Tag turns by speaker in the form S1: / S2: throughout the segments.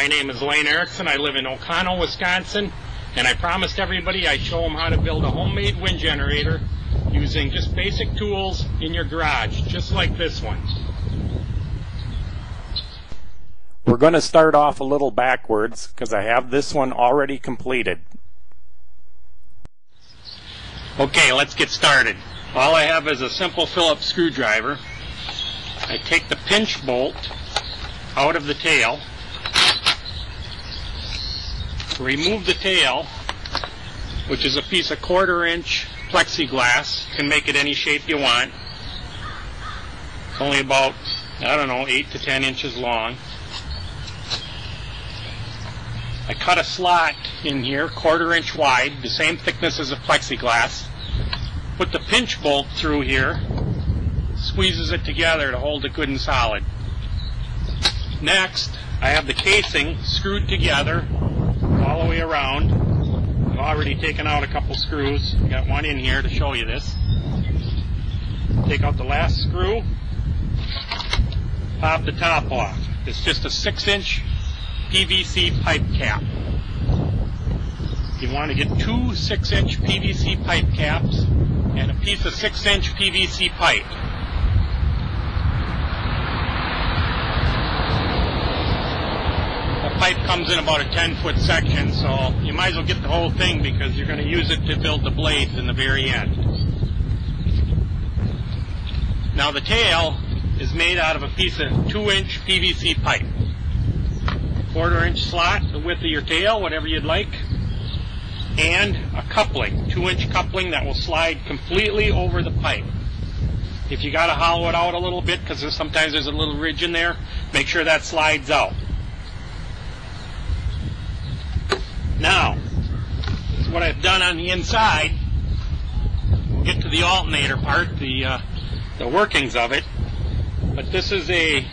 S1: My name is Lane Erickson. I live in O'Connell, Wisconsin, and I promised everybody I'd show them how to build a homemade wind generator using just basic tools in your garage, just like this one. We're going to start off a little backwards because I have this one already completed. Okay, let's get started. All I have is a simple Phillips screwdriver. I take the pinch bolt out of the tail, remove the tail, which is a piece of 1/4 inch plexiglass. You can make it any shape you want. It's only about, I don't know, 8 to 10 inches long. I cut a slot in here, 1/4 inch wide, the same thickness as a plexiglass. Put the pinch bolt through here, squeezes it together to hold it good and solid. Next, I have the casing screwed together all the way around. I've already taken out a couple screws. Got one in here to show you this. Take out the last screw, pop the top off. It's just a 6-inch PVC pipe cap. You want to get 2 6-inch PVC pipe caps and a piece of 6-inch PVC pipe. The pipe comes in about a 10-foot section, so you might as well get the whole thing because you're going to use it to build the blades in the very end. Now the tail is made out of a piece of 2-inch PVC pipe. 1/4 inch slot, the width of your tail, whatever you'd like, and a coupling, 2-inch coupling that will slide completely over the pipe. If you got to hollow it out a little bit because sometimes there's a little ridge in there, make sure that slides out. Now, this is what I've done on the inside. We'll get to the alternator part, the workings of it. But this is a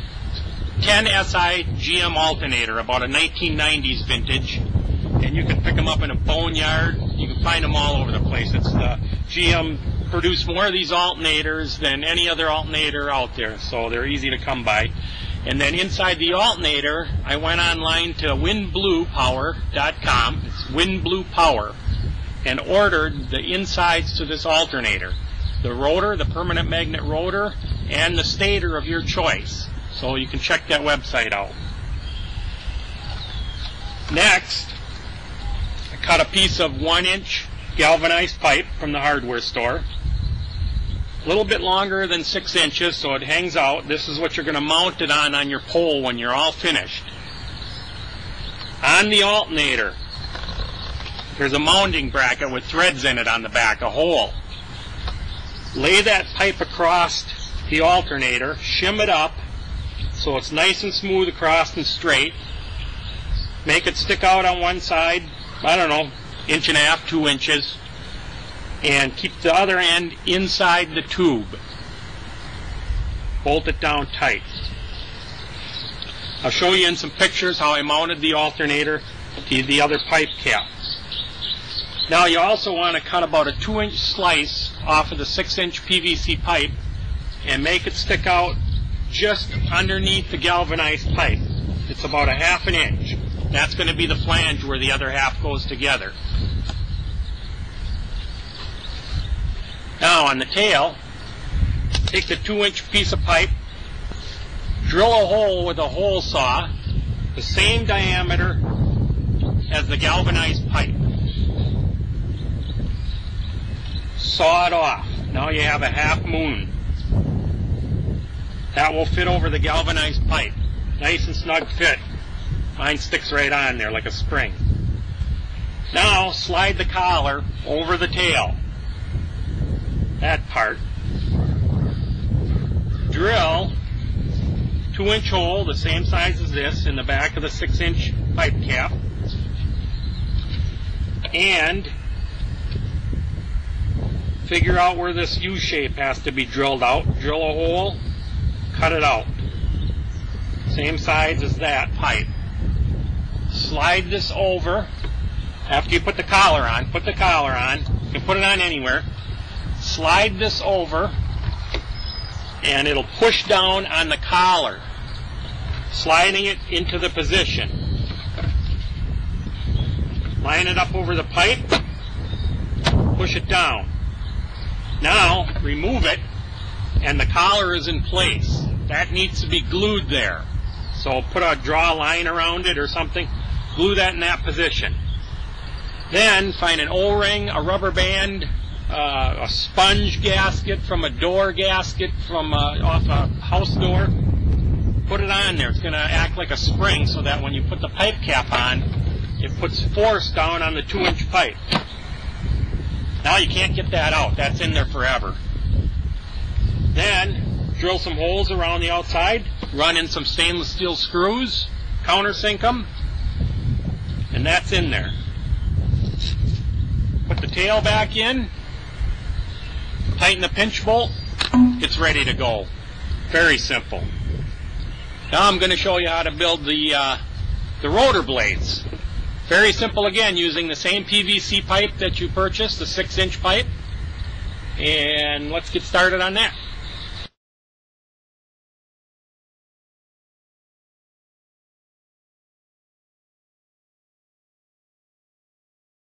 S1: 10 SI GM alternator, about a 1990s vintage. And you can pick them up in a boneyard. You can find them all over the place. It's the GM produced more of these alternators than any other alternator out there, so they're easy to come by. And then inside the alternator, I went online to windbluepower.com. It's Windblue Power, and ordered the insides to this alternator. The rotor, the permanent magnet rotor, and the stator of your choice. So you can check that website out. Next, I cut a piece of 1-inch galvanized pipe from the hardware store. A little bit longer than 6 inches, so it hangs out. This is what you're going to mount it on your pole when you're all finished. On the alternator, there's a mounting bracket with threads in it on the back, a hole. Lay that pipe across the alternator, shim it up so it's nice and smooth across and straight. Make it stick out on one side, I don't know, 1.5 to 2 inches. And keep the other end inside the tube. Bolt it down tight. I'll show you in some pictures how I mounted the alternator to the other pipe cap. Now you also want to cut about a 2-inch slice off of the 6-inch PVC pipe and make it stick out just underneath the galvanized pipe. It's about a 1/2 inch. That's going to be the flange where the other half goes together. Now on the tail, take the 2-inch piece of pipe, drill a hole with a hole saw, the same diameter as the galvanized pipe. Saw it off. Now you have a 1/2 moon. That will fit over the galvanized pipe. Nice and snug fit. Mine sticks right on there like a spring. Now slide the collar over the tail. That part. Drill 2-inch hole, the same size as this, in the back of the 6-inch pipe cap. And figure out where this U shape has to be drilled out. Drill a hole, cut it out. Same size as that pipe. Slide this over. After you put the collar on, put the collar on. You can put it on anywhere. Slide this over, and it'll push down on the collar, sliding it into the position. Line it up over the pipe, push it down. Now remove it, and the collar is in place. That needs to be glued there. So draw a line around it or something, glue that in that position. Then find an O-ring, a rubber band, a sponge gasket from a door gasket from off a house door. Put it on there. It's going to act like a spring so that when you put the pipe cap on, it puts force down on the 2-inch pipe. Now you can't get that out. That's in there forever. Then drill some holes around the outside, run in some stainless steel screws, countersink them, and that's in there. Put the tail back in, tighten the pinch bolt, it's ready to go. Very simple. Now I'm going to show you how to build the rotor blades. Very simple again, using the same PVC pipe that you purchased, the 6-inch pipe. And let's get started on that.